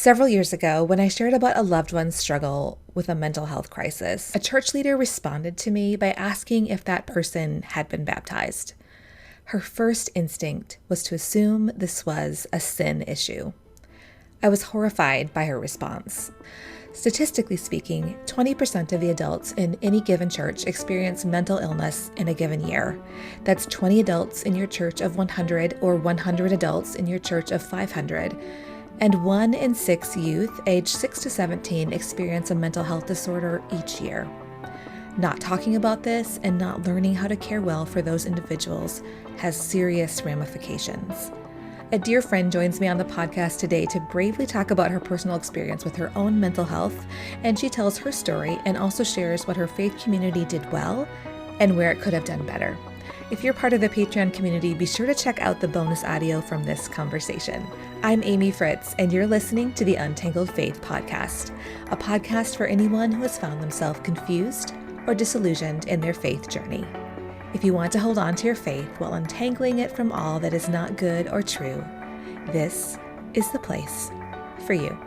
Several years ago, when I shared about a loved one's struggle with a mental health crisis, a church leader responded to me by asking if that person had been baptized. Her first instinct was to assume this was a sin issue. I was horrified by her response. Statistically speaking, 20% of the adults in any given church experience mental illness in a given year. That's 20 adults in your church of 100 or 100 adults in your church of 500. And 1 in 6 youth aged 6 to 17 experience a mental health disorder each year. Not talking about this and not learning how to care well for those individuals has serious ramifications. A dear friend joins me on the podcast today to bravely talk about her personal experience with her own mental health, and she tells her story and also shares what her faith community did well and where it could have done better. If you're part of the Patreon community, be sure to check out the bonus audio from this conversation. I'm Amy Fritz, and you're listening to the Untangled Faith podcast, a podcast for anyone who has found themselves confused or disillusioned in their faith journey. If you want to hold on to your faith while untangling it from all that is not good or true, this is the place for you.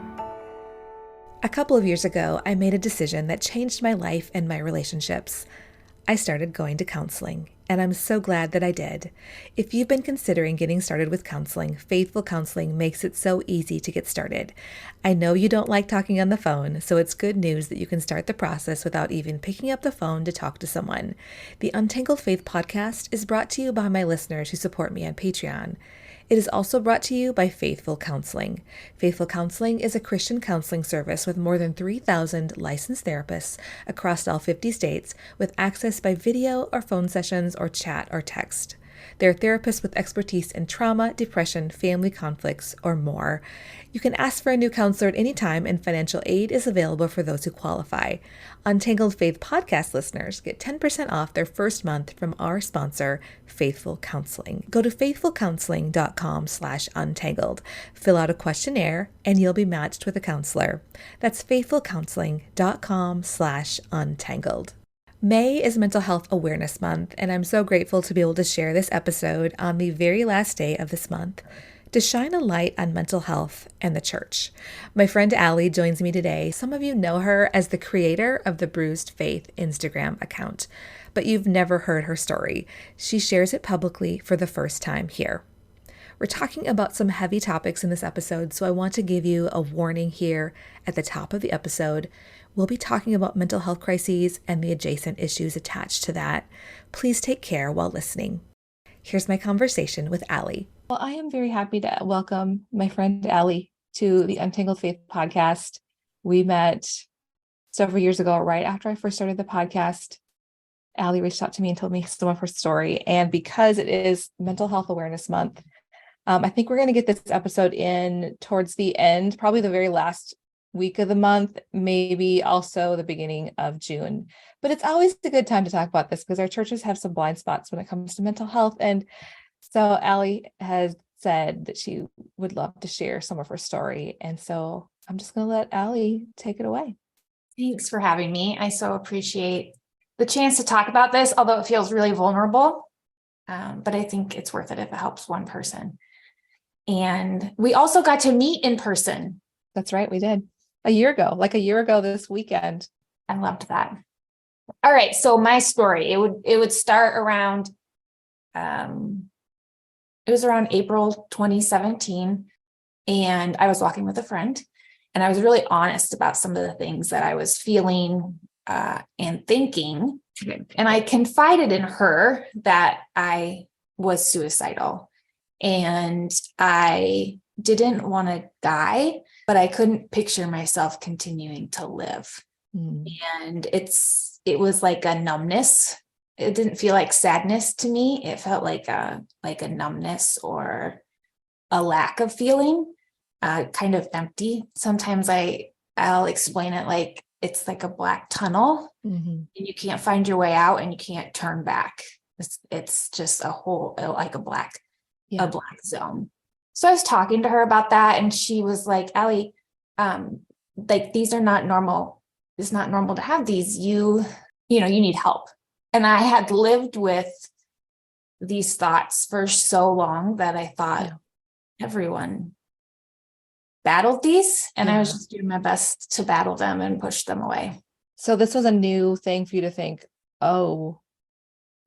A couple of years ago, I made a decision that changed my life and my relationships. I started going to counseling, and I'm so glad that I did. If you've been considering getting started with counseling, Faithful Counseling makes it so easy to get started. I know you don't like talking on the phone, so it's good news that you can start the process without even picking up the phone to talk to someone. The Untangled Faith podcast is brought to you by my listeners who support me on Patreon. It is also brought to you by Faithful Counseling. Faithful Counseling is a Christian counseling service with more than 3,000 licensed therapists across all 50 states with access by video or phone sessions or chat or text. They're therapists with expertise in trauma, depression, family conflicts, or more. You can ask for a new counselor at any time, and financial aid is available for those who qualify. Untangled Faith podcast listeners get 10% off their first month from our sponsor, Faithful Counseling. Go to faithfulcounseling.com/untangled. Fill out a questionnaire, and you'll be matched with a counselor. That's faithfulcounseling.com/untangled. May is Mental Health Awareness Month, and I'm so grateful to be able to share this episode on the very last day of this month to shine a light on mental health and the church. My friend Allie joins me today. Some of you know her as the creator of the Bruised Faith Instagram account, but you've never heard her story. She shares it publicly for the first time here. We're talking about some heavy topics in this episode, so I want to give you a warning here at the top of the episode. We'll be talking about mental health crises and the adjacent issues attached to that. Please take care while listening. Here's my conversation with Allie. Well, I am very happy to welcome my friend Allie to the Untangled Faith podcast. We met several years ago, right after I first started the podcast. Allie reached out to me and told me some of her story. And because it is Mental Health Awareness Month, I think we're going to get this episode in towards the end, probably the very last week of the month, maybe also the beginning of June. But it's always a good time to talk about this because our churches have some blind spots when it comes to mental health. And so Allie has said that she would love to share some of her story. And so I'm just going to let Allie take it away. Thanks for having me. I so appreciate the chance to talk about this, although it feels really vulnerable. But I think it's worth it if it helps one person. And we also got to meet in person. That's right. We did a year ago this weekend. I loved that. All right. So my story, it would start around, it was around April 2017. And I was walking with a friend and I was really honest about some of the things that I was feeling and thinking. And I confided in her that I was suicidal and I didn't want to die, but I couldn't picture myself continuing to live. And it was like a numbness. It didn't feel like sadness to me. It felt like a numbness or a lack of feeling, kind of empty. Sometimes I'll explain it like it's like a black tunnel and you can't find your way out and you can't turn back. It's just a whole, like a black zone. So I was talking to her about that and she was like, Allie, like these are not normal. It's not normal to have these. You need help. And I had lived with these thoughts for so long that I thought everyone battled these, and I was Yeah. just doing my best to battle them and push them away. So this was a new thing for you to think, oh,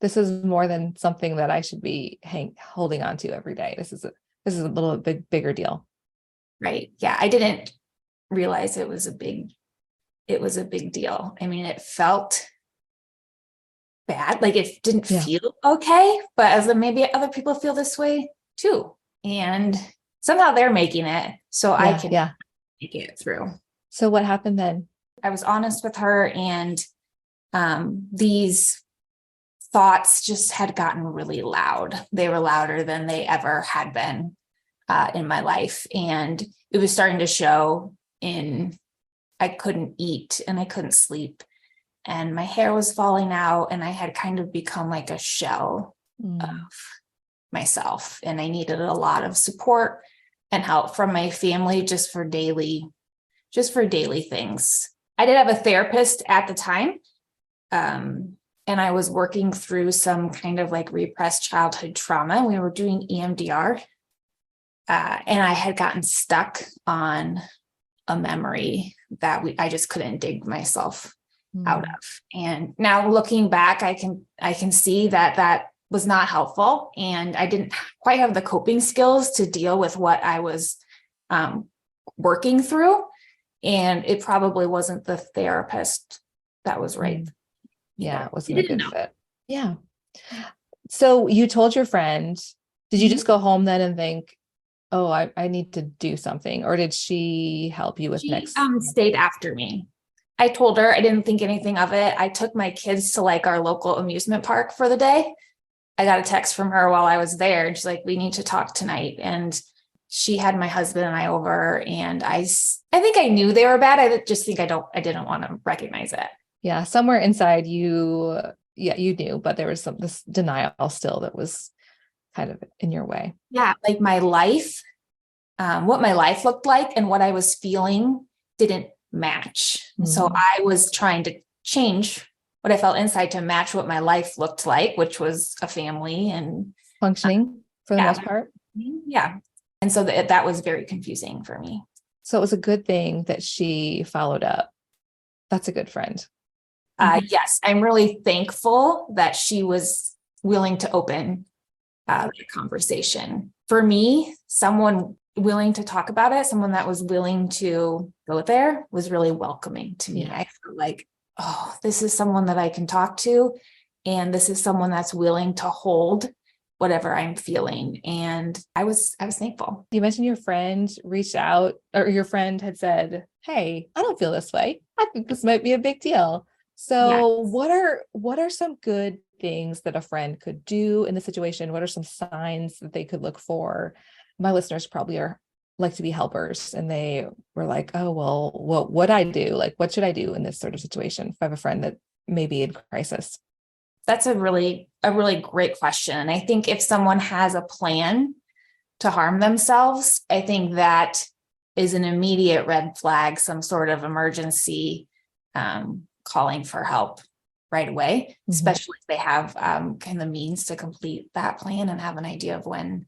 this is more than something that I should be holding on to every day. This is a little bigger deal. Right. Yeah. I didn't realize it was a big deal. I mean, it felt bad. Like it didn't Yeah. feel okay, but as maybe other people feel this way too. And somehow they're making it so I can make it through. So what happened then? I was honest with her, and these thoughts just had gotten really loud. They were louder than they ever had been in my life. And it was starting to show in, I couldn't eat and I couldn't sleep, and my hair was falling out, and I had kind of become like a shell of myself. And I needed a lot of support and help from my family just for daily things. I did have a therapist at the time. And I was working through some kind of like repressed childhood trauma. We were doing EMDR. And I had gotten stuck on a memory that I just couldn't dig myself out of. And now looking back, I can see that was not helpful. And I didn't quite have the coping skills to deal with what I was working through. And it probably wasn't the therapist that was right. Yeah, it wasn't a good fit. Yeah. So you told your friend, did you just go home then and think, oh, I need to do something? Or did she help you with next? She stayed after me. I told her, I didn't think anything of it. I took my kids to like our local amusement park for the day. I got a text from her while I was there. And she's like, we need to talk tonight. And she had my husband and I over, and I think I knew they were bad. I just think I didn't want to recognize it. Yeah. Somewhere inside you, you knew, but there was this denial still that was kind of in your way. Yeah. Like my life, what my life looked like and what I was feeling didn't match. So I was trying to change what I felt inside to match what my life looked like, which was a family and functioning for the most part. Yeah. And so that was very confusing for me. So it was a good thing that she followed up. That's a good friend. Yes. I'm really thankful that she was willing to open the conversation. For me, someone willing to talk about it, someone that was willing to go there was really welcoming to me. Yeah. I felt like, oh, this is someone that I can talk to. And this is someone that's willing to hold whatever I'm feeling. And I was thankful. You mentioned your friend reached out, or your friend had said, hey, I don't feel this way. I think this might be a big deal. So yes. What are some good things that a friend could do in the situation? What are some signs that they could look for? My listeners probably like to be helpers, and they were like, oh, well, what would I do? Like, what should I do in this sort of situation if I have a friend that may be in crisis? That's a really great question. And I think if someone has a plan to harm themselves, I think that is an immediate red flag, some sort of emergency calling for help right away, especially if they have kind of means to complete that plan and have an idea of when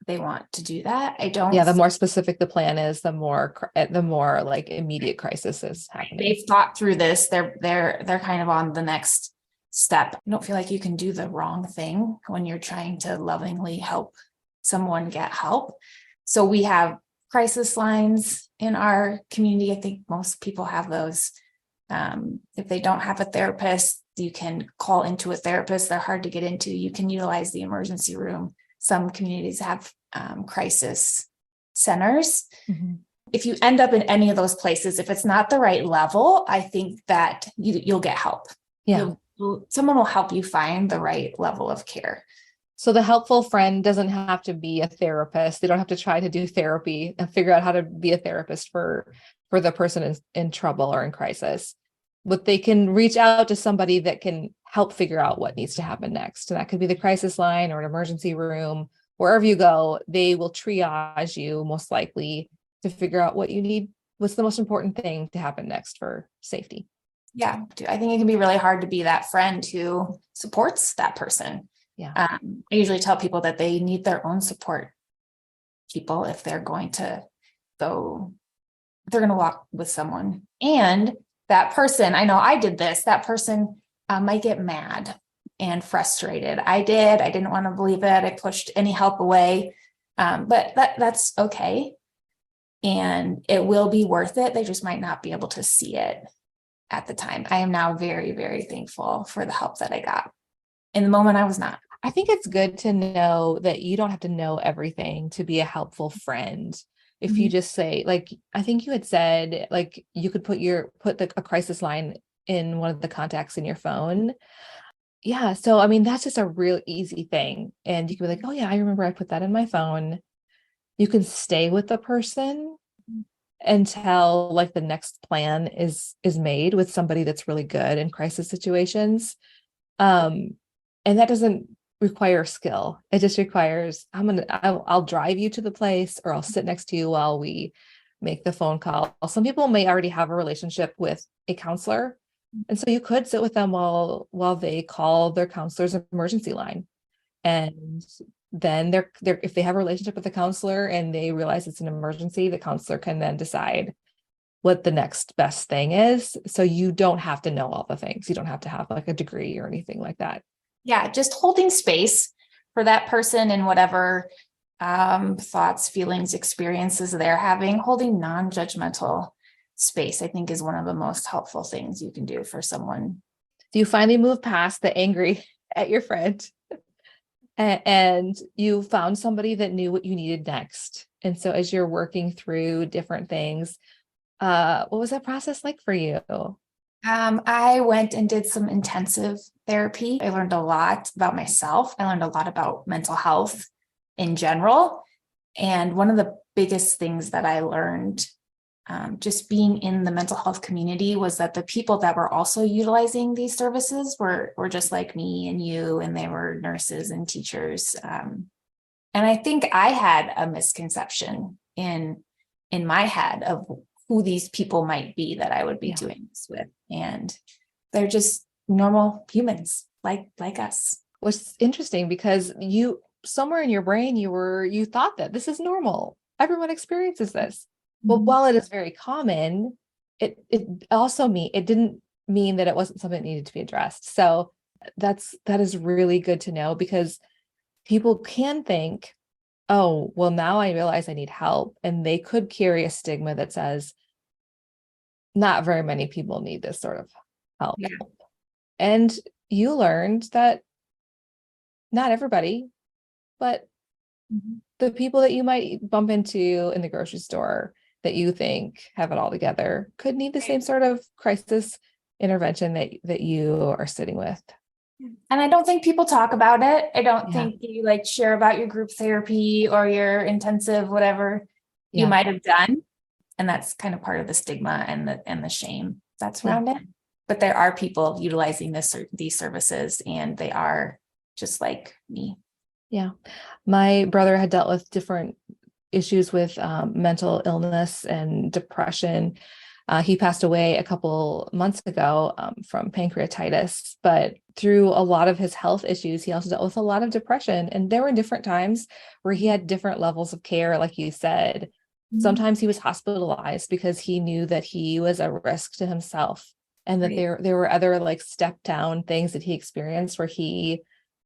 they want to do that. The more specific the plan is, the more like immediate crisis is happening. They've thought through this. They're kind of on the next step. I don't feel like you can do the wrong thing when you're trying to lovingly help someone get help. So we have crisis lines in our community. I think most people have those. If they don't have a therapist, you can call into a therapist. They're hard to get into. You can utilize the emergency room. Some communities have crisis centers. If you end up in any of those places, if it's not the right level, I think that you'll get help. Yeah. Someone will help you find the right level of care. So the helpful friend doesn't have to be a therapist. They don't have to try to do therapy and figure out how to be a therapist for the person in trouble or in crisis. But they can reach out to somebody that can help figure out what needs to happen next. And that could be the crisis line or an emergency room. Wherever you go, they will triage you most likely to figure out what you need. What's the most important thing to happen next for safety? Yeah, I think it can be really hard to be that friend who supports that person. Yeah. I usually tell people that they need their own support people if they're going to So they're going to walk with someone. And that person, I know I did this, that person might get mad and frustrated. I didn't want to believe it. I pushed any help away. But that's okay. And it will be worth it. They just might not be able to see it at the time. I am now very, very thankful for the help that I got. In the moment, I was not. I think it's good to know that you don't have to know everything to be a helpful friend. If you just say, like, I think you had said, like, you could put a crisis line in one of the contacts in your phone. Yeah. So, I mean, that's just a real easy thing. And you can be like, oh yeah, I remember I put that in my phone. You can stay with the person until like the next plan is made with somebody that's really good in crisis situations. And that doesn't require skill. It just requires, I'll drive you to the place, or I'll sit next to you while we make the phone call. Some people may already have a relationship with a counselor, and so you could sit with them while they call their counselor's emergency line. And then they're if they have a relationship with the counselor and they realize it's an emergency, the counselor can then decide what the next best thing is. So you don't have to know all the things. You don't have to have like a degree or anything like that. Yeah, just holding space for that person and whatever thoughts, feelings, experiences they're having, holding non-judgmental space, I think, is one of the most helpful things you can do for someone. You finally move past the angry at your friend, and you found somebody that knew what you needed next. And so as you're working through different things, what was that process like for you? I went and did some intensive therapy. I learned a lot about myself. I learned a lot about mental health in general. And one of the biggest things that I learned just being in the mental health community was that the people that were also utilizing these services were just like me and you, and they were nurses and teachers. And I think I had a misconception in my head of who these people might be that I would be doing this with. And they're just normal humans like us. Which is interesting because you somewhere in your brain you thought that this is normal. Everyone experiences this. But while it is very common, it didn't mean that it wasn't something that needed to be addressed. So that is really good to know, because people can think, oh, well, now I realize I need help. And they could carry a stigma that says, not very many people need this sort of help. Yeah. And you learned that not everybody, but the people that you might bump into in the grocery store that you think have it all together could need the same sort of crisis intervention that you are sitting with. And I don't think people talk about it. I don't think you like share about your group therapy or your intensive, whatever you might have done. And that's kind of part of the stigma and the shame that's around it. But there are people utilizing these services, and they are just like me. Yeah. My brother had dealt with different issues with mental illness and depression. He passed away a couple months ago from pancreatitis, but through a lot of his health issues, he also dealt with a lot of depression. And there were different times where he had different levels of care, like you said. Sometimes he was hospitalized because he knew that he was a risk to himself, and that there were other like step down things that he experienced where he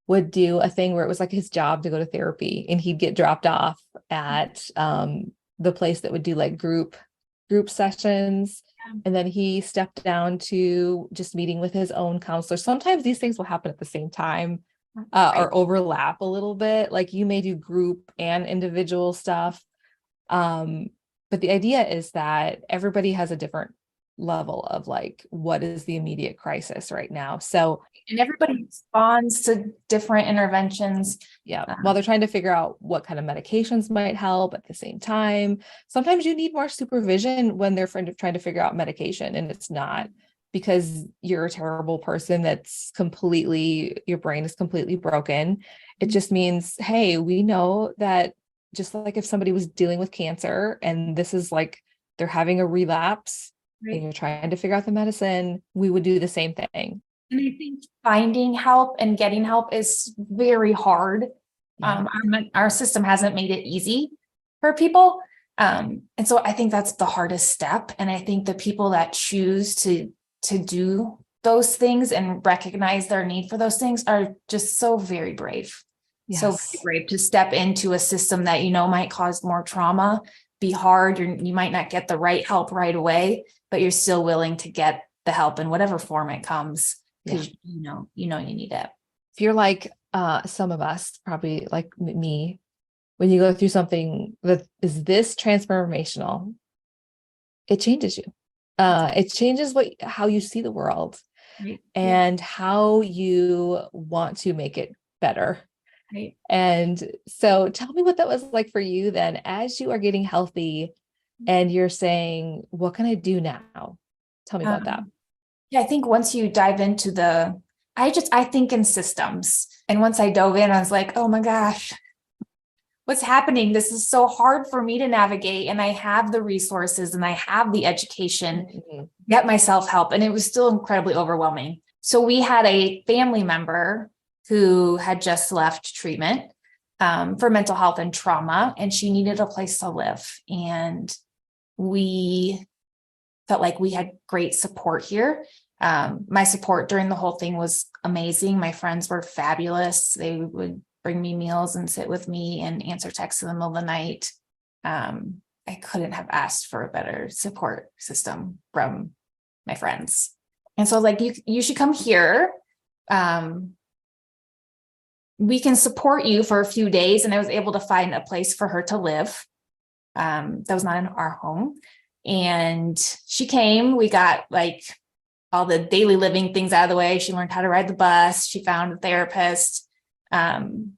would do a thing where it was like his job to go to therapy, and he'd get dropped off at the place that would do like group sessions. And then he stepped down to just meeting with his own counselor. Sometimes these things will happen at the same time or overlap a little bit. Like you may do group and individual stuff. But the idea is that everybody has a different level of like, what is the immediate crisis right now? So, and everybody responds to different interventions. While they're trying to figure out what kind of medications might help at the same time. Sometimes you need more supervision when they're trying to figure out medication, and it's not because you're a terrible person your brain is completely broken. It just means, hey, we know that just like if somebody was dealing with cancer and this is like they're having a relapse and you're trying to figure out the medicine, we would do the same thing. And I think finding help and getting help is very hard. Our system hasn't made it easy for people. And so I think that's the hardest step. And I think the people that choose to do those things and recognize their need for those things are just so very brave. So very brave to step into a system that, might cause more trauma, be hard. You might not get the right help right away, but you're still willing to get the help in whatever form it comes, because you need it. If you're like some of us, probably like me, when you go through something that is this transformational, it changes you. It changes how you see the world, right, and how you want to make it better. Right. And so tell me what that was like for you then, as you are getting healthy and you're saying, what can I do now? Tell me about that. Yeah, I think once you dive into I think in systems. And once I dove in, I was like, oh my gosh, what's happening? This is so hard for me to navigate. And I have the resources and I have the education, get myself help. And it was still incredibly overwhelming. So we had a family member who had just left treatment for mental health and trauma, and she needed a place to live. And we felt like we had great support here. My support during the whole thing was amazing. My friends were fabulous. They would bring me meals and sit with me and answer texts in the middle of the night. I couldn't have asked for a better support system from my friends. And so I was like, you should come here. We can support you for a few days. And I was able to find a place for her to live. That was not in our home. And she came, we got like all the daily living things out of the way. She learned how to ride the bus. She found a therapist. And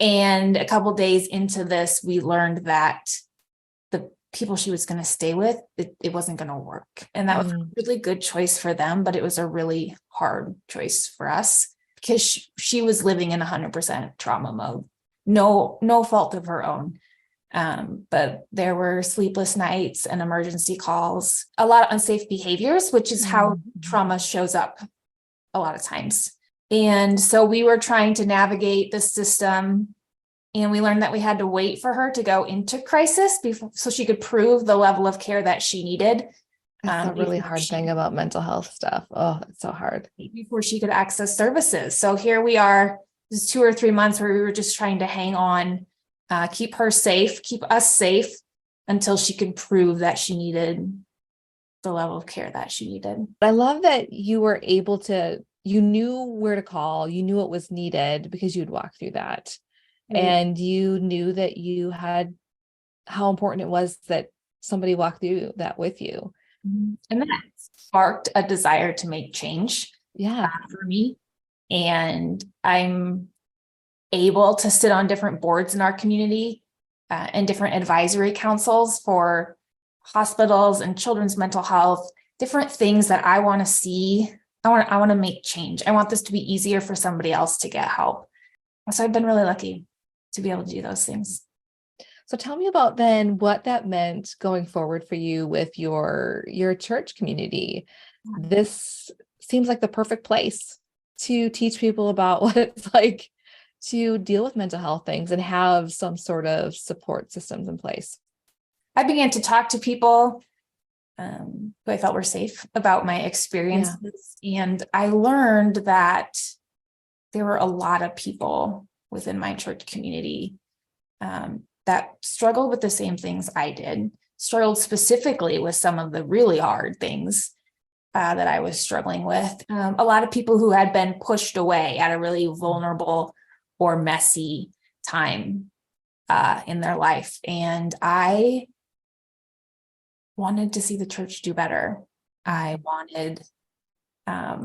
a couple of days into this, we learned that the people she was going to stay with, it wasn't going to work. And that was a really good choice for them, but it was a really hard choice for us, because she was living in 100% trauma mode. No fault of her own. But there were sleepless nights and emergency calls, a lot of unsafe behaviors, which is how trauma shows up a lot of times. And so we were trying to navigate the system, and we learned that we had to wait for her to go into crisis so she could prove the level of care that she needed. That's a really hard thing about mental health stuff. Oh, it's so hard. Before she could access services. So here we are, this 2 or 3 months where we were just trying to hang on, keep her safe, keep us safe until she could prove that she needed the level of care that she needed. I love that you were able to, you knew where to call, you knew what was needed because you'd walked through that. Right. And you knew that you had, how important it was that somebody walked through that with you. And that sparked a desire to make change for me. And I'm able to sit on different boards in our community and different advisory councils for hospitals and children's mental health, different things that I want to see. I want to make change. I want this to be easier for somebody else to get help. So I've been really lucky to be able to do those things. So tell me about then what that meant going forward for you with your church community. This seems like the perfect place to teach people about what it's like to deal with mental health things and have some sort of support systems in place. I began to talk to people who I felt were safe about my experiences. And I learned that there were a lot of people within my church community that struggled with the same things I did, struggled specifically with some of the really hard things that I was struggling with. A lot of people who had been pushed away at a really vulnerable or messy time in their life. And I wanted to see the church do better. I wanted, I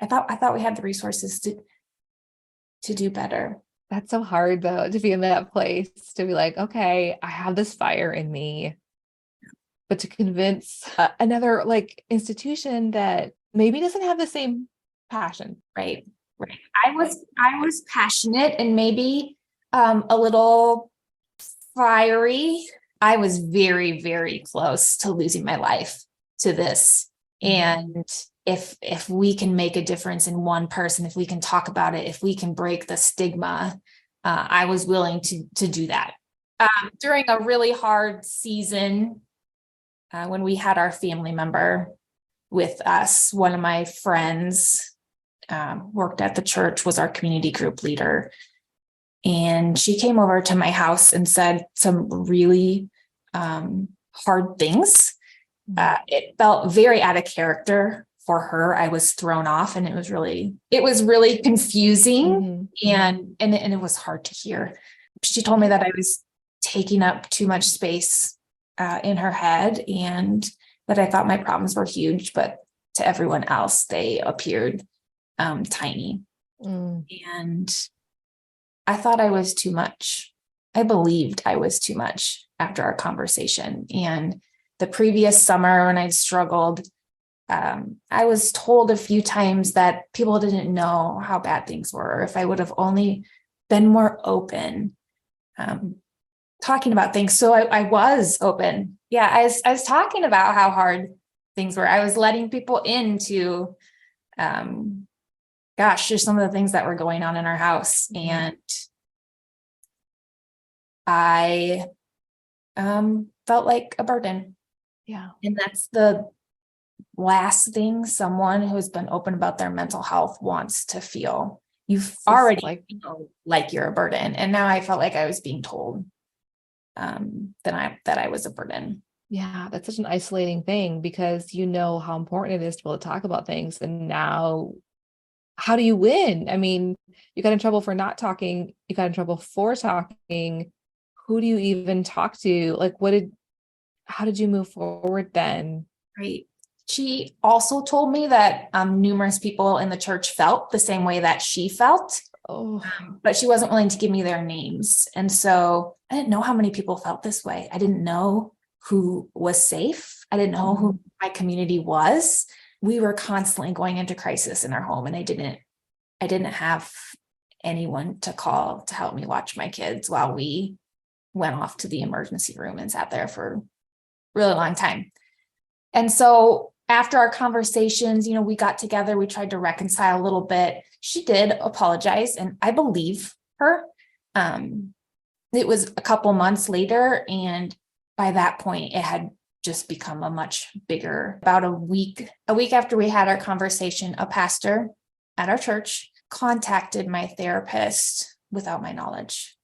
thought we had the resources to do better. That's so hard though, to be in that place, to be like, okay, I have this fire in me, but to convince another like institution that maybe doesn't have the same passion. Right. I was passionate and maybe a little fiery. I was very, very close to losing my life to this. And if we can make a difference in one person, if we can talk about it, if we can break the stigma, I was willing to do that. During a really hard season, when we had our family member with us, one of my friends worked at the church, was our community group leader. And she came over to my house and said some really hard things. It felt very out of character for her. I was thrown off, and it was really confusing, and it was hard to hear. She told me that I was taking up too much space in her head, and that I thought my problems were huge, but to everyone else, they appeared tiny. And I thought I was too much. I believed I was too much after our conversation. And the previous summer, when I'd struggled, I was told a few times that people didn't know how bad things were. If I would have only been more open, talking about things. So I was open. Yeah, I was talking about how hard things were. I was letting people into, just some of the things that were going on in our house. And I felt like a burden. Yeah. And that's the last thing someone who's been open about their mental health wants to feel. You've already feel like you're a burden. And now I felt like I was being told that I was a burden. Yeah, that's such an isolating thing, because you know how important it is to be able to talk about things. And now, how do you win? I mean, you got in trouble for not talking. You got in trouble for talking. Who do you even talk to? Like, how did you move forward then? Right. She also told me that numerous people in the church felt the same way that she felt. Oh, But she wasn't willing to give me their names. And so I didn't know how many people felt this way. I didn't know who was safe. I didn't know who my community was. We were constantly going into crisis in our home, and I didn't have anyone to call to help me watch my kids while we went off to the emergency room and sat there for a really long time. And so after our conversations, we got together, we tried to reconcile a little bit. She did apologize, and I believe her. It was a couple months later, and by that point, it had just become a much bigger. About a week after we had our conversation, a pastor at our church contacted my therapist without my knowledge.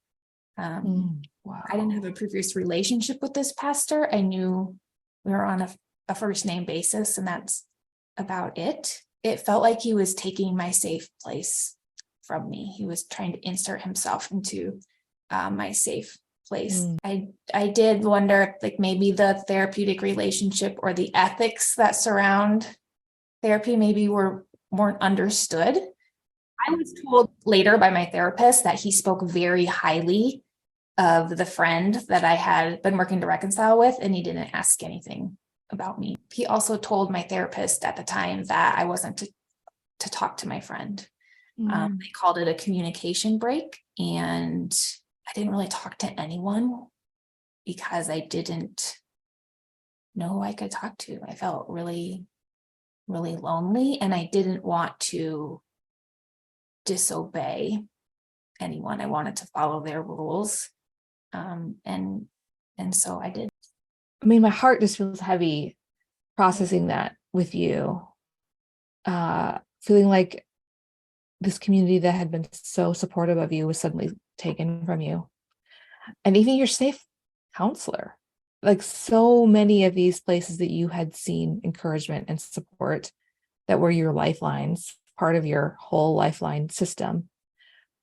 wow. I didn't have a previous relationship with this pastor. I knew we were on a first name basis, and that's about it. It felt like he was taking my safe place from me. He was trying to insert himself into my safe place. I did wonder, like, maybe the therapeutic relationship or the ethics that surround therapy maybe weren't understood. I was told later by my therapist that he spoke very highly of the friend that I had been working to reconcile with, and he didn't ask anything about me. He also told my therapist at the time that I wasn't to talk to my friend. They called it a communication break, and I didn't really talk to anyone because I didn't know who I could talk to. I felt really, really lonely, and I didn't want to disobey anyone. I wanted to follow their rules. And so I did. I mean, my heart just feels heavy processing that with you. Feeling like this community that had been so supportive of you was suddenly taken from you. And even your safe counselor, like so many of these places that you had seen encouragement and support that were your lifelines, part of your whole lifeline system,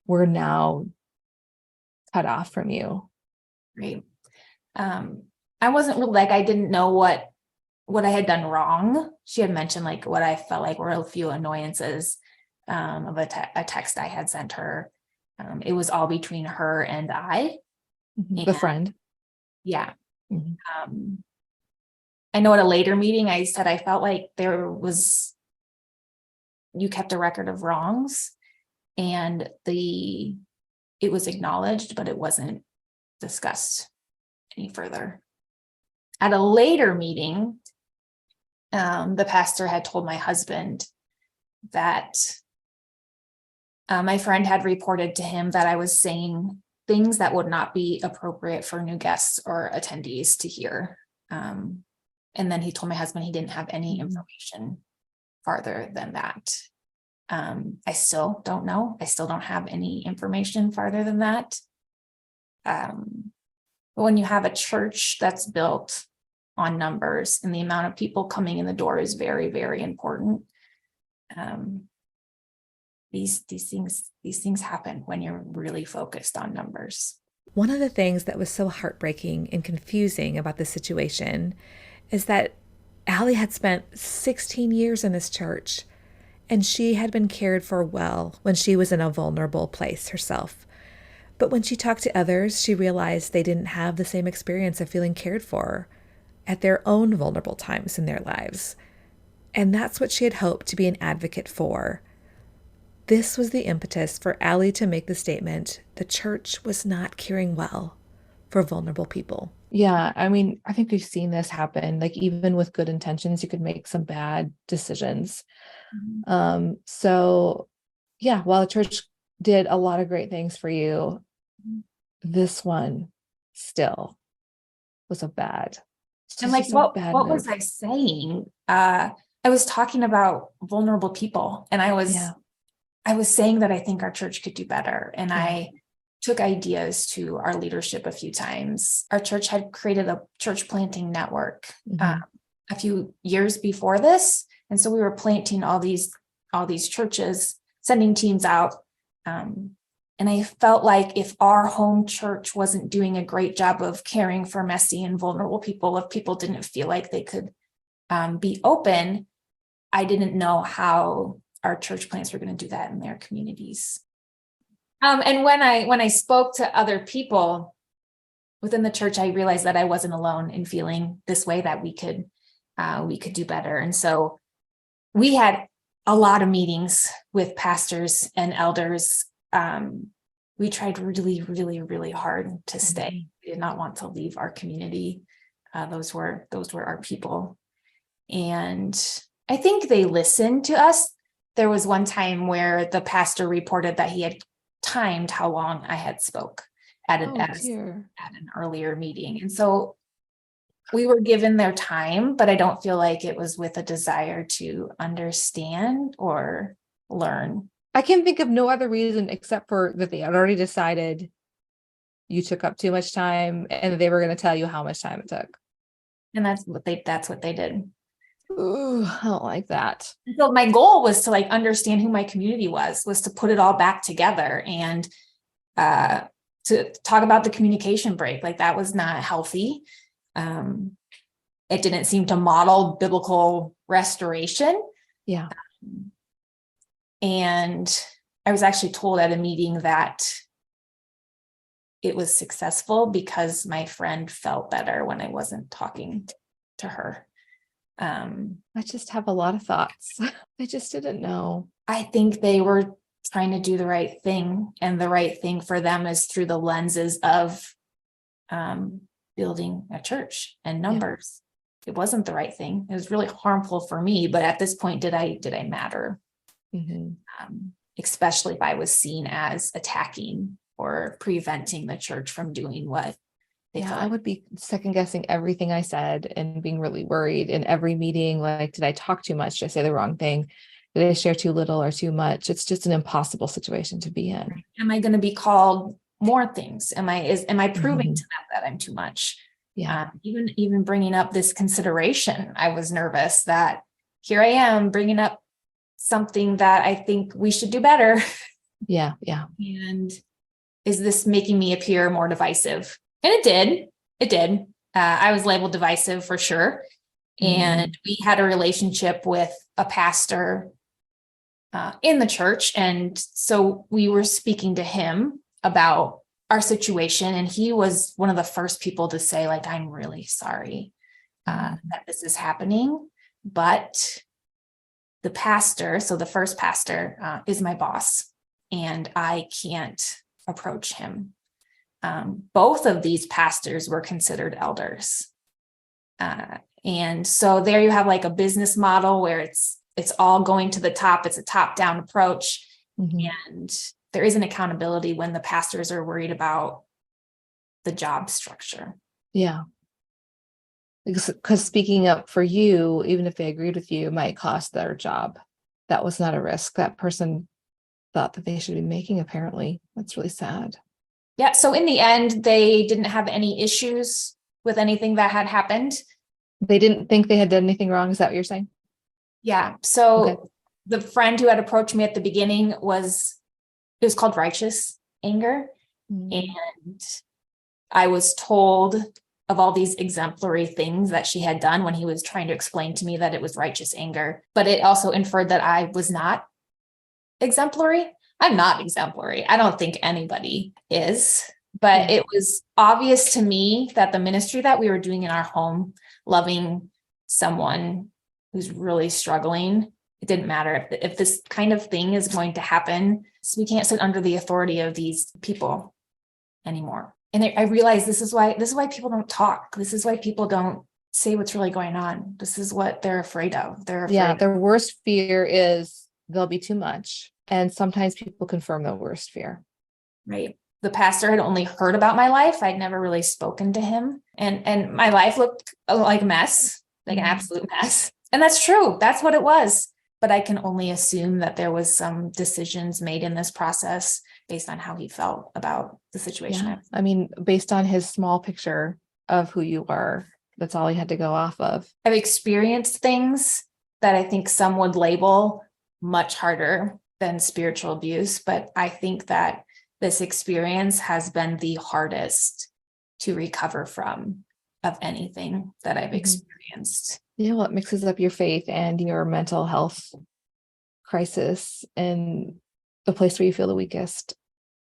were now cut off from you. Right. I wasn't really, like, I didn't know what I had done wrong. She had mentioned, like, what I felt like were a few annoyances of a text I had sent her. It was all between her and I. The friend. Yeah. I know at a later meeting, I said I felt like you kept a record of wrongs, and it was acknowledged, but it wasn't discussed any further. At a later meeting, the pastor had told my husband that my friend had reported to him that I was saying things that would not be appropriate for new guests or attendees to hear. And then he told my husband he didn't have any information farther than that. I still don't know. I still don't have any information farther than that. But when you have a church that's built on numbers, and the amount of people coming in the door is very, very important. These things happen when you're really focused on numbers. One of the things that was so heartbreaking and confusing about this situation is that Allie had spent 16 years in this church, and she had been cared for well when she was in a vulnerable place herself. But when she talked to others, she realized they didn't have the same experience of feeling cared for at their own vulnerable times in their lives. And that's what she had hoped to be an advocate for. This was the impetus for Allie to make the statement the church was not caring well for vulnerable people. Yeah, I mean, I think we've seen this happen. Like, even with good intentions, you could make some bad decisions. So yeah, while the church did a lot of great things for you, this one still was a bad. And like, what was I saying? I was talking about vulnerable people, and I was saying that I think our church could do better. And I took ideas to our leadership a few times. Our church had created a church planting network a few years before this. And so we were planting all these churches, sending teams out. And I felt like if our home church wasn't doing a great job of caring for messy and vulnerable people, if people didn't feel like they could be open, I didn't know how our church plants were going to do that in their communities. And when I spoke to other people within the church, I realized that I wasn't alone in feeling this way, that we could do better. And so we had a lot of meetings with pastors and elders. We tried really, really, really hard to stay. We did not want to leave our community. Those were our people. And I think they listened to us. There was one time where the pastor reported that he had timed how long I had spoke at an earlier meeting. And so we were given their time, but I don't feel like it was with a desire to understand or learn. I can think of no other reason except for that they had already decided you took up too much time, and they were going to tell you how much time it took. And that's what they did. Ooh, I don't like that. So my goal was to understand who my community was to put it all back together, and to talk about the communication break. That was not healthy. It didn't seem to model biblical restoration. Yeah. And I was actually told at a meeting that it was successful because my friend felt better when I wasn't talking to her. I just have a lot of thoughts. I just didn't know. I think they were trying to do the right thing, and the right thing for them is through the lenses of building a church and numbers. It wasn't the right thing. It was really harmful for me. But at this point, did I matter? Especially if I was seen as attacking or preventing the church from doing what they thought. I would be second guessing everything I said and being really worried in every meeting. Did I talk too much? Did I say the wrong thing? Did I share too little or too much? It's just an impossible situation to be in. Am I going to be called more things? Am I proving to them that I'm too much? Yeah. Even bringing up this consideration, I was nervous that here I am bringing up something that I think we should do better. Yeah. And is this making me appear more divisive? And it did. I was labeled divisive for sure. And we had a relationship with a pastor in the church. And so we were speaking to him about our situation. And he was one of the first people to say, I'm really sorry that this is happening. But the pastor, so the first pastor, is my boss, and I can't approach him. Both of these pastors were considered elders. And so there you have a business model where it's all going to the top. It's a top-down approach. And there isn't accountability when the pastors are worried about the job structure. Yeah. Because speaking up for you, even if they agreed with you, might cost their job. That was not a risk that person thought that they should be making, apparently. That's really sad. Yeah. So in the end, they didn't have any issues with anything that had happened. They didn't think they had done anything wrong. Is that what you're saying? Yeah. So Okay. the friend who had approached me at the beginning it was called righteous anger. And I was told of all these exemplary things that she had done when he was trying to explain to me that it was righteous anger. But it also inferred that I was not exemplary. I'm not exemplary. I don't think anybody is. But it was obvious to me that the ministry that we were doing in our home, loving someone who's really struggling, it didn't matter if this kind of thing is going to happen. So we can't sit under the authority of these people anymore. And I realized this is why people don't talk. This is why people don't say what's really going on. This is what they're afraid of. Their worst fear is there'll be too much. And sometimes people confirm the worst fear. Right. The pastor had only heard about my life. I'd never really spoken to him. And my life looked like a mess, like an absolute mess. And that's true. That's what it was. But I can only assume that there was some decisions made in this process based on how he felt about the situation. Yeah. I mean, based on his small picture of who you are, that's all he had to go off of. I've experienced things that I think some would label much harder than spiritual abuse, but I think that this experience has been the hardest to recover from of anything that I've experienced. Yeah, well, it mixes up your faith and your mental health crisis and the place where you feel the weakest.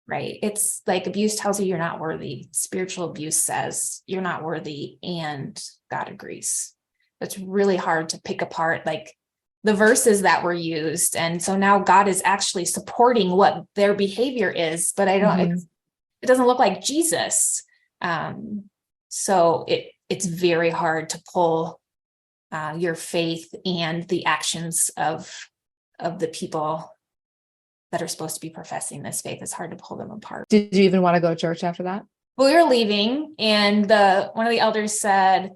Right. It's like abuse tells you you're not worthy. Spiritual abuse says you're not worthy, and God agrees. It's really hard to pick apart like the verses that were used. And so now God is actually supporting what their behavior is, but it doesn't look like Jesus. So it's very hard to pull your faith and the actions of the people that are supposed to be professing this faith. It's hard to pull them apart. Did you even want to go to church after that? Well, we were leaving, and one of the elders said,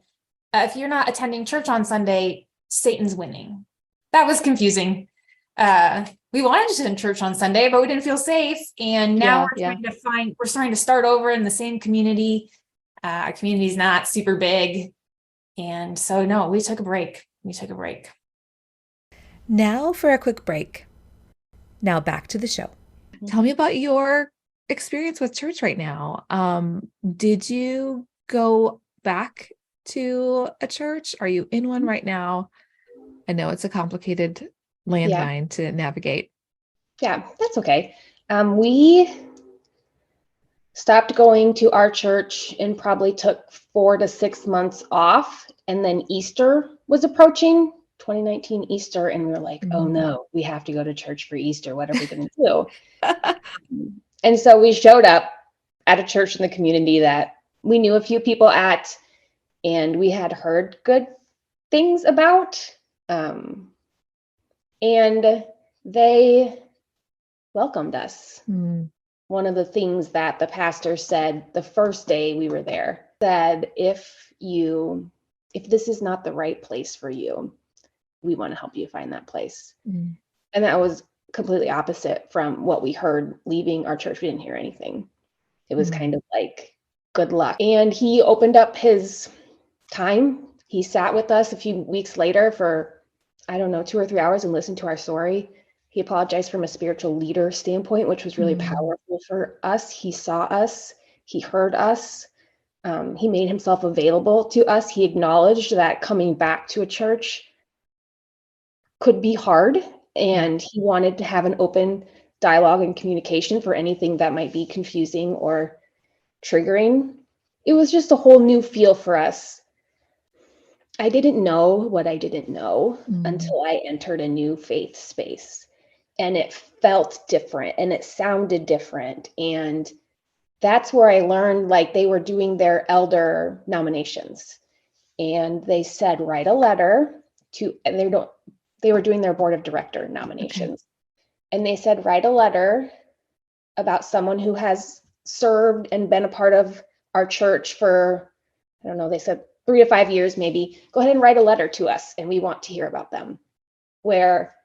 if you're not attending church on Sunday, Satan's winning. That was confusing. We wanted to attend church on Sunday, but we didn't feel safe. And now we're starting to start over in the same community. Our community is not super big. And so, no, we took a break. Now for a quick break. Now back to the show. Tell me about your experience with church right now. Did you go back to a church? Are you in one right now? I know it's a complicated landmine to navigate. Yeah, that's okay. We stopped going to our church and probably took 4 to 6 months off. And then Easter was approaching, 2019 Easter. And we were like, oh no, we have to go to church for Easter. What are we going to do? And so we showed up at a church in the community that we knew a few people at, and we had heard good things about. And they welcomed us. One of the things that the pastor said the first day we were there said, if this is not the right place for you, we want to help you find that place. And that was completely opposite from what we heard leaving our church. We didn't hear anything. It was kind of like, good luck. And he opened up his time. He sat with us a few weeks later for, 2 or 3 hours and listened to our story. He apologized from a spiritual leader standpoint, which was really powerful for us. He saw us. He heard us. He made himself available to us. He acknowledged that coming back to a church could be hard, and he wanted to have an open dialogue and communication for anything that might be confusing or triggering. It was just a whole new feel for us. I didn't know what I didn't know until I entered a new faith space, and it felt different and it sounded different. And that's where I learned, like, they were doing their elder nominations, and they said, write a letter to, and they were doing their board of director nominations. And they said, write a letter about someone who has served and been a part of our church for, I don't know, they said 3 to 5 years maybe, go ahead and write a letter to us and we want to hear about them. Where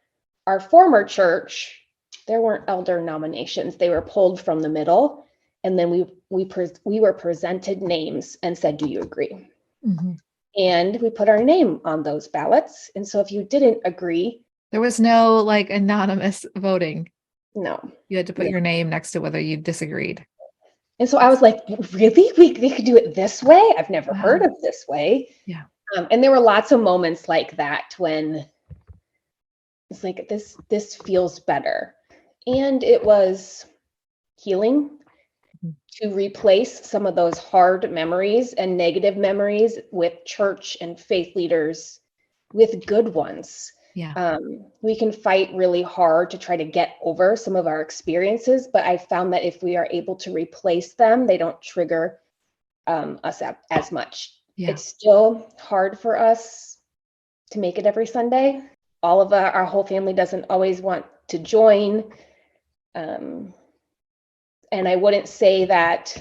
our former church, there weren't elder nominations. They were pulled from the middle. And then we were presented names and said, do you agree? Mm-hmm. And we put our name on those ballots. And so if you didn't agree, There was no like anonymous voting. no. You had to put your name next to whether you disagreed. And so I was like, really? We could do it this way? I've never heard of this way. Yeah. And there were lots of moments like that when it's like, this feels better. And it was healing to replace some of those hard memories and negative memories with church and faith leaders with good ones. Yeah. We can fight really hard to try to get over some of our experiences, but I found that if we are able to replace them, they don't trigger us as much. Yeah. It's still hard for us to make it every Sunday. All of our whole family doesn't always want to join. And I wouldn't say that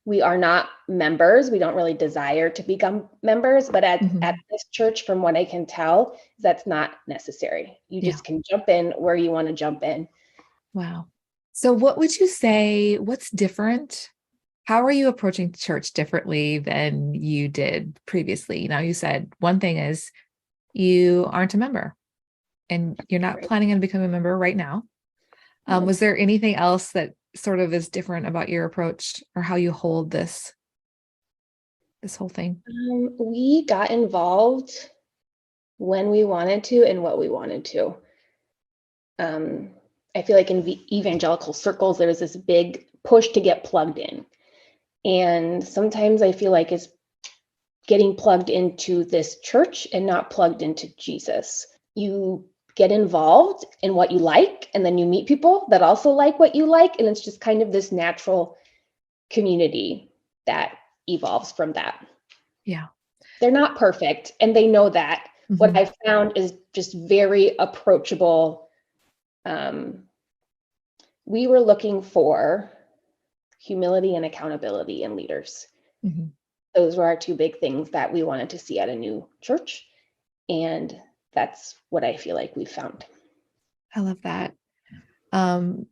we are not members. We don't really desire to become members, but at this church, from what I can tell, that's not necessary. You just can jump in where you want to jump in. Wow. So what would you say, what's different? How are you approaching church differently than you did previously? Now, you said one thing is you aren't a member and you're not planning on becoming a member right now. Was there anything else that sort of is different about your approach or how you hold this whole thing? We got involved when we wanted to and what we wanted to. I feel like in evangelical circles, there's this big push to get plugged in. And sometimes I feel like it's getting plugged into this church and not plugged into Jesus. You get involved in what you like, and then you meet people that also like what you like. And it's just kind of this natural community that evolves from that. Yeah. They're not perfect, and they know that. What I found is just very approachable. We were looking for humility and accountability in leaders. Those were our two big things that we wanted to see at a new church. And that's what I feel like we found. I love that.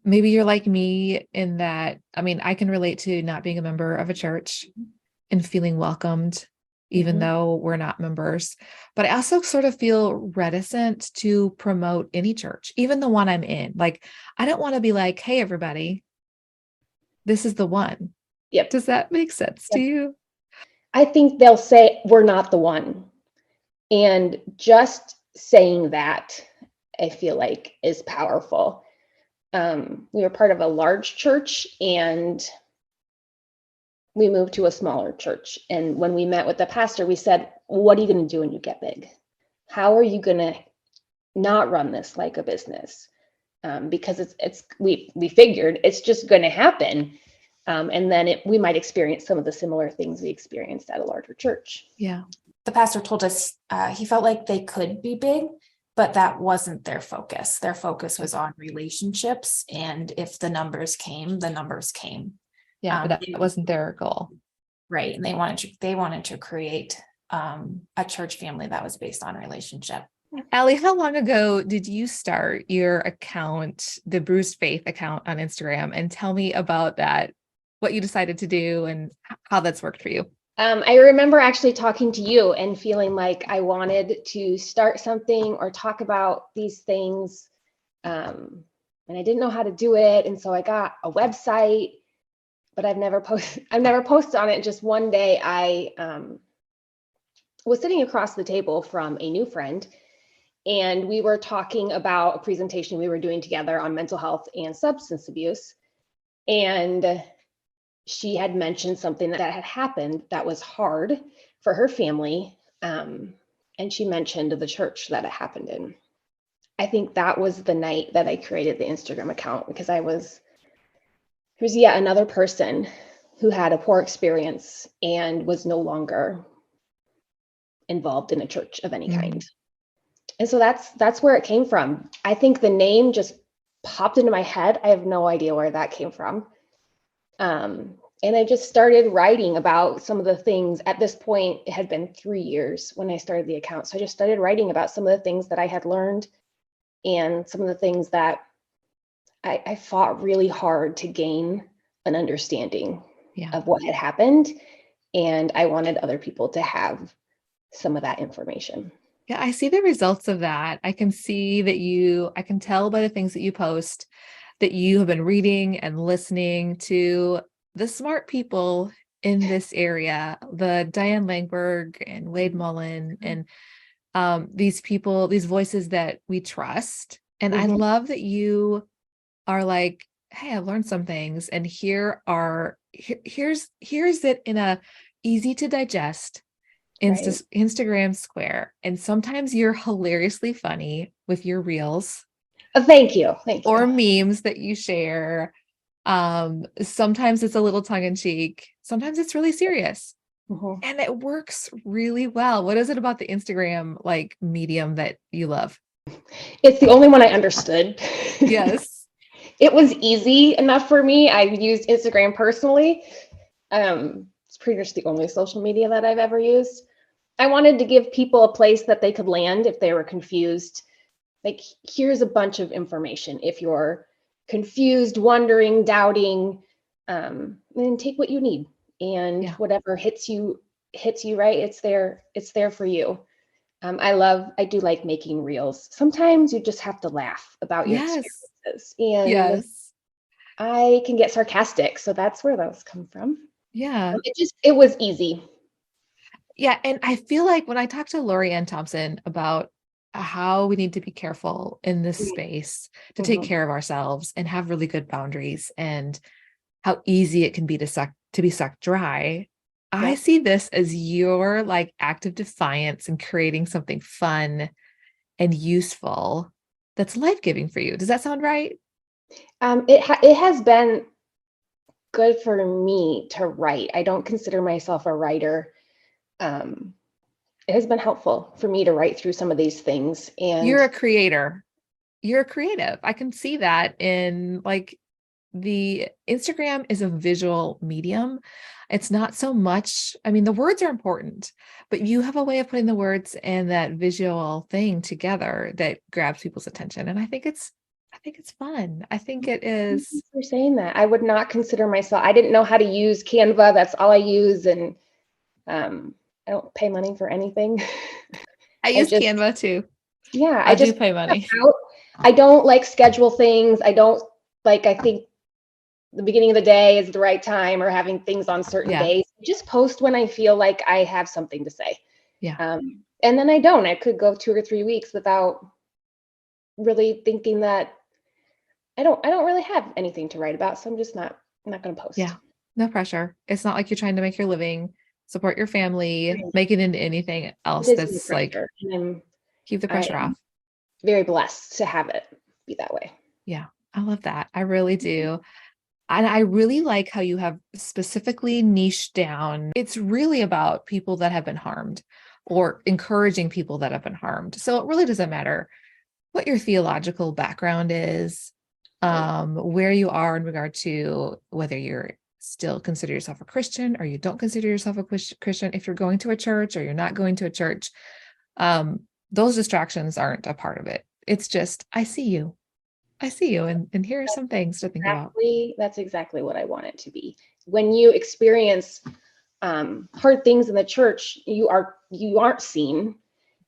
Maybe you're like me in that, I mean, I can relate to not being a member of a church and feeling welcomed, even though we're not members. But I also sort of feel reticent to promote any church, even the one I'm in. Like, I don't want to be like, hey, everybody, this is the one. Yep. Does that make sense to you? I think they'll say we're not the one. And just saying that, I feel like, is powerful. We were part of a large church and we moved to a smaller church. And when we met with the pastor, we said, what are you going to do when you get big? How are you going to not run this like a business? Because we figured it's just going to happen. And then we might experience some of the similar things we experienced at a larger church. Yeah. The pastor told us he felt like they could be big, but that wasn't their focus. Their focus was on relationships. And if the numbers came, the numbers came. Yeah, but that wasn't their goal. Right. And they wanted to create a church family that was based on relationship. Allie, how long ago did you start your account, the Bruised Faith account on Instagram? And tell me about that, what you decided to do and how that's worked for you. I remember actually talking to you and feeling like I wanted to start something or talk about these things. And I didn't know how to do it. And so I got a website, but I've never posted on it. Just one day I was sitting across the table from a new friend, and we were talking about a presentation we were doing together on mental health and substance abuse. And she had mentioned something that had happened that was hard for her family. And she mentioned the church that it happened in. I think that was the night that I created the Instagram account, because here's yet another person who had a poor experience and was no longer involved in a church of any kind. And so that's where it came from. I think the name just popped into my head. I have no idea where that came from. And I just started writing about some of the things. At this point, it had been 3 years when I started the account. So I just started writing about some of the things that I had learned and some of the things that I fought really hard to gain an understanding of what had happened. And I wanted other people to have some of that information. Yeah, I see the results of that. I can see that I can tell by the things that you post that you have been reading and listening to the smart people in this area, the Diane Langberg and Wade Mullen, and these people, these voices that we trust. And I love that you are like, hey, I've learned some things, and here's it in a easy to digest Instagram square. And sometimes you're hilariously funny with your reels. Thank you. Or memes that you share. Sometimes it's a little tongue in cheek. Sometimes it's really serious. And it works really well. What is it about the Instagram like medium that you love? It's the only one I understood. Yes. It was easy enough for me. I used Instagram personally. It's pretty much the only social media that I've ever used. I wanted to give people a place that they could land if they were confused. Like, here's a bunch of information. If you're confused, wondering, doubting, then take what you need, and whatever hits you right. It's there for you. I do like making reels. Sometimes you just have to laugh about your experiences, and I can get sarcastic. So that's where those come from. Yeah. It was easy. Yeah. And I feel like when I talked to Lori Ann Thompson about how we need to be careful in this space to take care of ourselves and have really good boundaries, and how easy it can be to be sucked dry. I see this as your like act of defiance and creating something fun and useful that's life-giving for you. Does that sound right? It has been good for me to write. I don't consider myself a writer. It has been helpful for me to write through some of these things. And you're a creator. You're a creative. I can see that in like the Instagram is a visual medium. It's not so much, I mean, the words are important, but you have a way of putting the words and that visual thing together that grabs people's attention. And I think it's fun. I think it is. Thank you for saying that. I would not consider myself, I didn't know how to use Canva. That's all I use. And I don't pay money for anything. I use Canva too. Yeah. I do pay money. I don't like schedule things. I think the beginning of the day is the right time, or having things on certain days. Just post when I feel like I have something to say. Yeah. And then I could go 2 or 3 weeks without really thinking that I don't really have anything to write about. So I'm just not going to post. Yeah. No pressure. It's not like you're trying to make your living, support your family, make it into anything else that's like, keep the pressure off. Very blessed to have it be that way. Yeah. I love that. I really do. And I really like how you have specifically niched down. It's really about people that have been harmed, or encouraging people that have been harmed. So it really doesn't matter what your theological background is, where you are in regard to whether you're still consider yourself a Christian or you don't consider yourself a Christian, if you're going to a church or you're not going to a church, those distractions aren't a part of it. It's just, I see you, and here are some things to think about. That's exactly what I want it to be. When you experience hard things in the church, you aren't seen,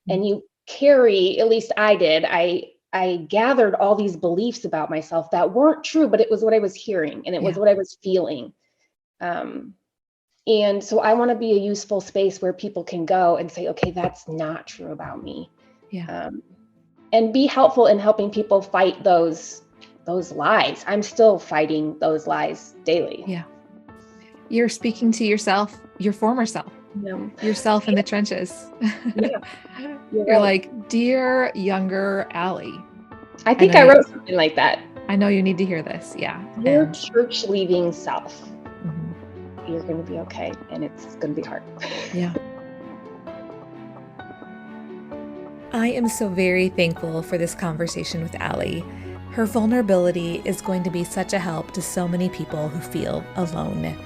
and you carry, at least I did, I gathered all these beliefs about myself that weren't true, but it was what I was hearing, and it was what I was feeling. And so I want to be a useful space where people can go and say, okay, that's not true about me. Yeah. And be helpful in helping people fight those lies. I'm still fighting those lies daily. Yeah. You're speaking to yourself, your former self, yourself in the trenches. Yeah. You're like, dear younger Allie. I think I wrote something like that. I know you need to hear this. Yeah. Your church leaving self. You're going to be okay. And it's going to be hard. Yeah. I am so very thankful for this conversation with Allie. Her vulnerability is going to be such a help to so many people who feel alone.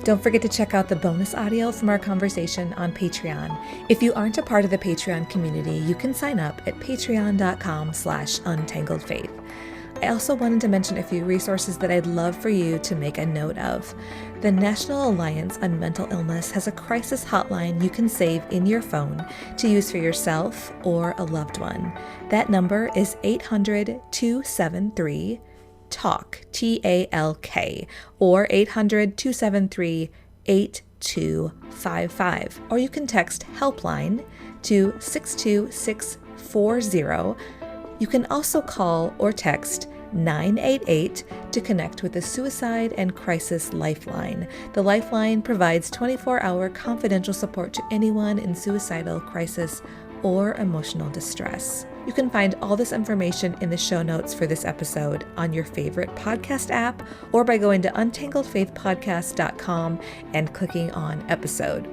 Don't forget to check out the bonus audio from our conversation on Patreon. If you aren't a part of the Patreon community, you can sign up at patreon.com/untangledfaith. I also wanted to mention a few resources that I'd love for you to make a note of. The National Alliance on Mental Illness has a crisis hotline you can save in your phone to use for yourself or a loved one. That number is 800-273-TALK, TALK, or 800-273-8255. Or you can text Helpline to 62640. You can also call or text 988 to connect with the Suicide and Crisis Lifeline. The Lifeline provides 24-hour confidential support to anyone in suicidal crisis or emotional distress. You can find all this information in the show notes for this episode on your favorite podcast app or by going to untangledfaithpodcast.com and clicking on episode.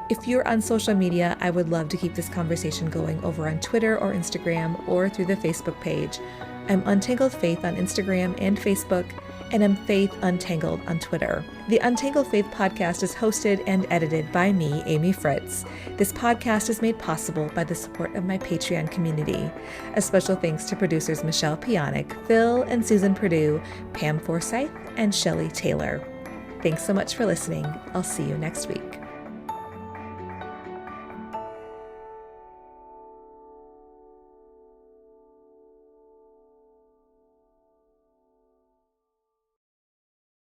If you're on social media, I would love to keep this conversation going over on Twitter or Instagram or through the Facebook page. I'm Untangled Faith on Instagram and Facebook, and I'm Faith Untangled on Twitter. The Untangled Faith podcast is hosted and edited by me, Amy Fritz. This podcast is made possible by the support of my Patreon community. A special thanks to producers Michelle Pionic, Phil and Susan Perdue, Pam Forsyth, and Shelley Taylor. Thanks so much for listening. I'll see you next week.